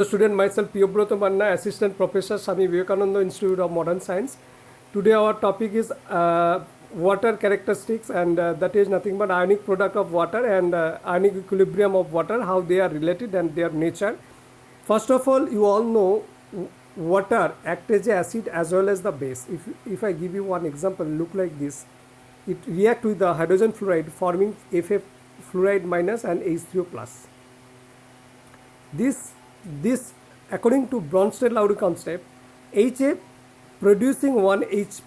Student myself Priyobroto Manna, Assistant Professor, Swami Vivekananda Institute of Modern Science. Today our topic is water characteristics, and that is nothing but ionic product of water and ionic equilibrium of water, how they are related and their nature. First of all, you all know water acts as a acid as well as the base. If I give you one example, look like this. It reacts with the hydrogen fluoride forming Fa fluoride minus and H3O plus. This according to Bronsted-Lowry concept, HF producing one H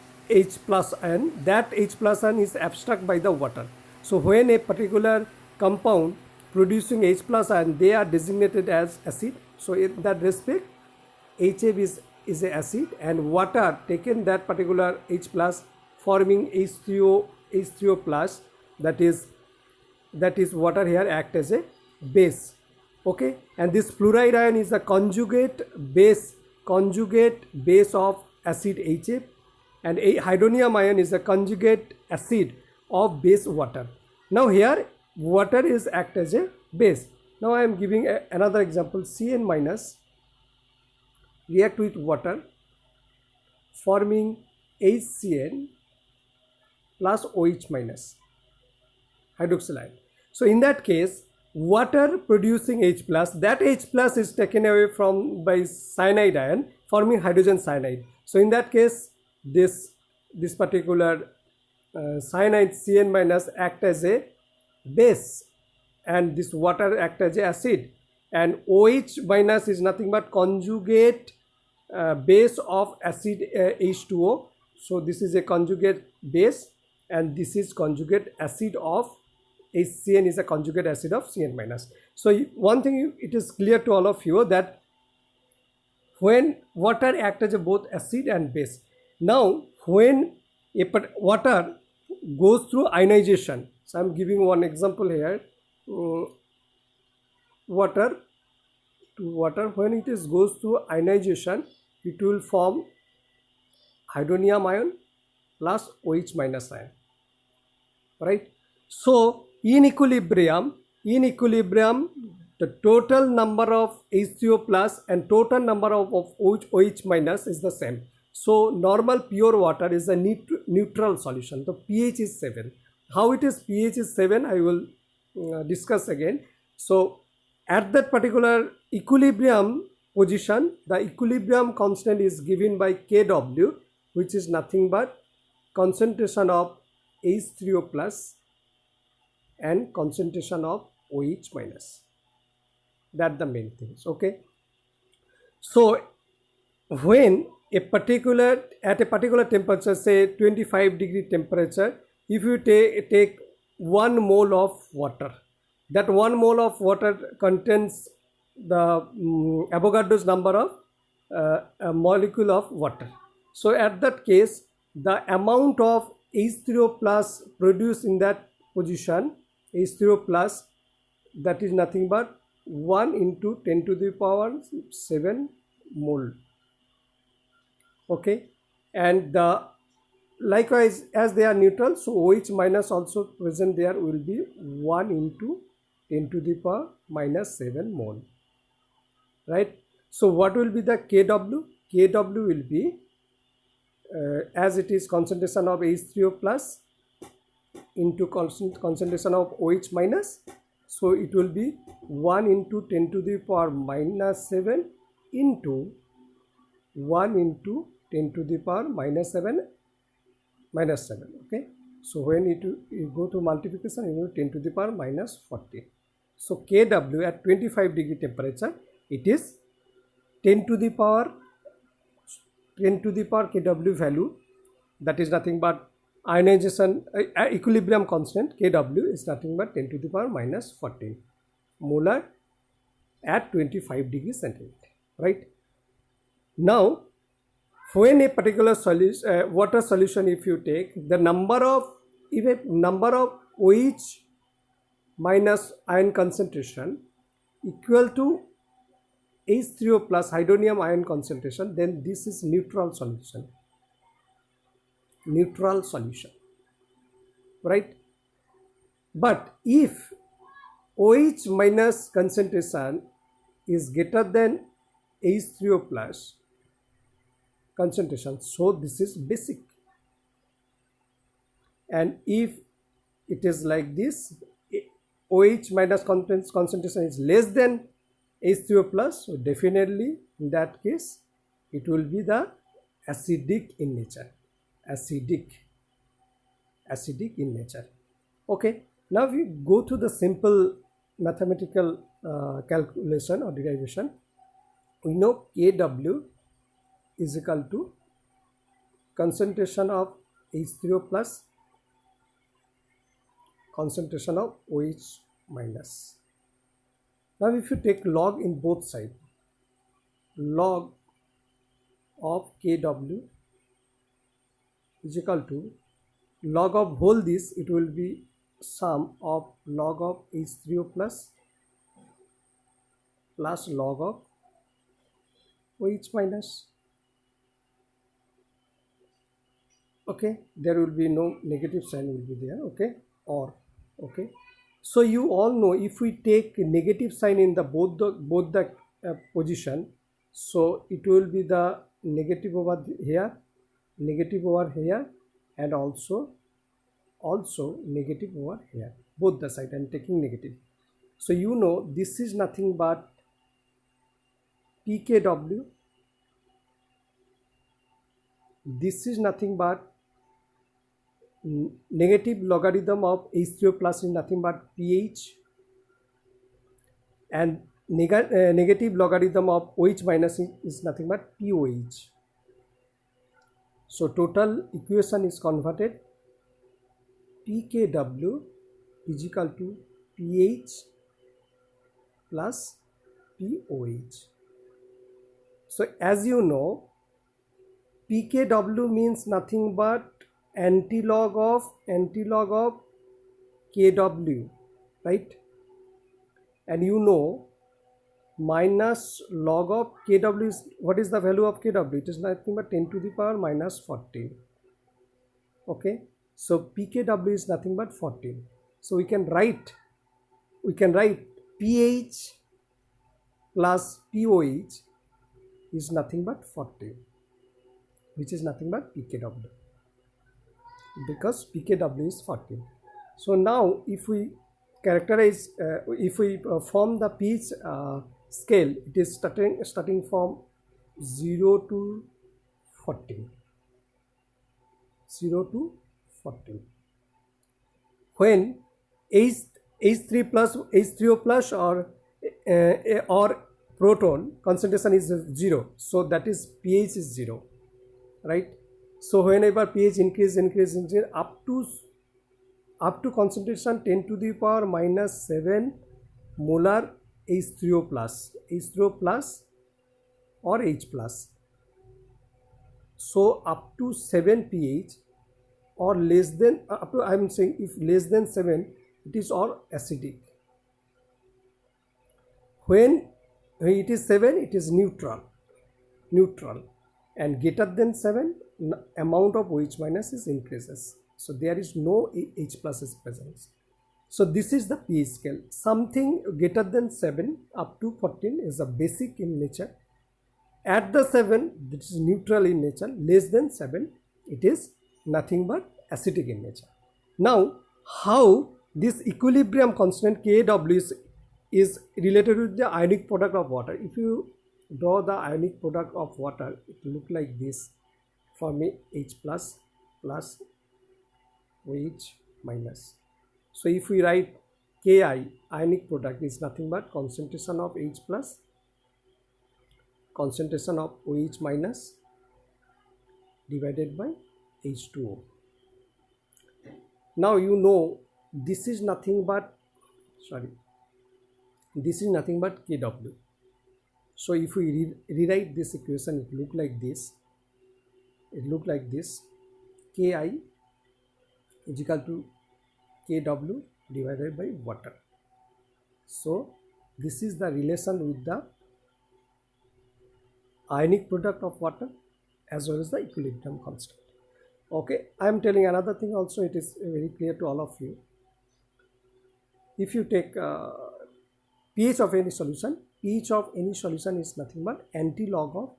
plus ion, that H plus ion is abstract by the water. So when a particular compound producing H plus ion, they are designated as acid. So in that respect, HF is a acid, and water taken that particular H plus forming H3O plus, that is water here act as a base. Okay, and this fluoride ion is the conjugate base of acid HF, and a hydronium ion is the conjugate acid of base water. Now here water is act as a base. Now I am giving another example. Cn minus react with water forming HCN plus OH minus hydroxyl ion. So in that case, water producing H plus, that H plus is taken away from by cyanide ion forming hydrogen cyanide. So in that case, this particular cyanide Cn minus act as a base, and this water act as a acid, and OH minus is nothing but conjugate base of acid H2O. So this is a conjugate base, and this is conjugate acid of HCN is a conjugate acid of Cn minus. So one thing it is clear to all of you that when water acts as a both acid and base. Now when water goes through ionization, so I am giving one example here. Water when it goes through ionization, it will form hydronium ion plus OH minus ion, right? So in equilibrium, the total number of H3O plus and total number of OH minus is the same. So normal pure water is a neutral solution. The pH is 7. How it is pH is 7, I will discuss again. So at that particular equilibrium position, the equilibrium constant is given by Kw, which is nothing but concentration of H3O plus and concentration of OH minus. That the main things. Okay. So when at a particular temperature, say 25-degree temperature, if you take 1 mole of water, that 1 mole of water contains the Avogadro's number of a molecule of water. So at that case, the amount of H3O plus produced in that position, H3O plus, that is nothing but 1 into 10 to the power 7 mole. Okay, and likewise as they are neutral, so OH minus also present there will be 1 into 10 to the power minus 7 mole, right? So what will be the Kw? Kw will be as it is concentration of H3O plus into concentration of OH minus, so it will be 1 into 10 to the power minus 7 into 1 into 10 to the power minus 7. Okay, so when you go to multiplication, you know 10 to the power minus 40. So Kw at 25-degree temperature, it is 10 to the power Kw value, that is nothing but ionization equilibrium constant Kw is nothing but 10 to the power minus 14 molar at 25 degrees centigrade, right? Now when a particular water solution, if you take the number of OH minus ion concentration equal to H3O plus hydronium ion concentration, then this is neutral solution, right? But if OH minus concentration is greater than H3O plus concentration. So this is basic. And if it is like this, OH minus concentration is less than H3O plus, so definitely in that case it will be the acidic in nature. Acidic in nature. Okay, now we go to the simple mathematical calculation or derivation. We know Kw is equal to concentration of H3O plus concentration of OH minus. Now if you take log in both sides, log of Kw is equal to log of whole this, it will be sum of log of H3O plus log of OH minus. Okay, there will be no negative sign will be there. Okay, or okay, so you all know if we take negative sign in the both the position, so it will be the negative over here, negative over here, and also negative over here, both the side. I'm taking negative. So you know this is nothing but pKw, this is nothing but negative logarithm of H3O plus is nothing but pH, and negative logarithm of OH minus is nothing but POH. So total equation is converted, pKw is equal to pH plus POH. So as you know, pKw means nothing but antilog of Kw, right? And you know minus log of Kw is, what is the value of Kw? It is nothing but 10 to the power minus 14. Okay, so pKw is nothing but 14. So we can write pH plus POH is nothing but 14, which is nothing but pKw, because pKw is 14. So now if we characterize, if we form the pH scale, it is starting from 0 to 14. 0 to 14. When H3 plus H3O plus or proton concentration is 0, so that is pH is 0, right? So whenever pH increase up to concentration 10 to the power minus 7 molar H3O plus or H plus. So up to 7 pH or less than, up to, I am saying if less than 7, it is all acidic. When it is 7, it is neutral, and greater than 7, amount of OH minus is increases. So there is no H plus is present. So this is the pH scale. Something greater than 7 up to 14 is a basic in nature. At the 7, this is neutral in nature. Less than 7, it is nothing but acidic in nature. Now, how this equilibrium constant Kw is related with the ionic product of water. If you draw the ionic product of water, it will look like this, forming H plus plus OH minus. So if we write Ki, ionic product is nothing but concentration of H plus, concentration of OH minus divided by H2O. Now you know this is nothing but, this is nothing but Kw. So if we rewrite this equation, it look like this. Ki is equal to Kw divided by water. So this is the relation with the ionic product of water as well as the equilibrium constant. Okay, I am telling another thing also, it is very clear to all of you. If you take pH of any solution, each of any solution is nothing but anti-log of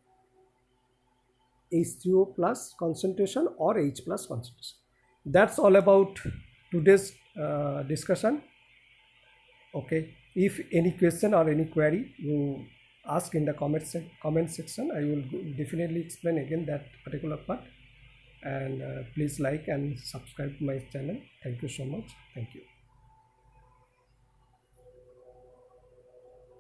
H3O plus concentration or H plus concentration. That's all about today's discussion. Okay, if any question or any query you ask in the comment section, I will definitely explain again that particular part. And please like and subscribe to my channel. Thank you so much. Thank you.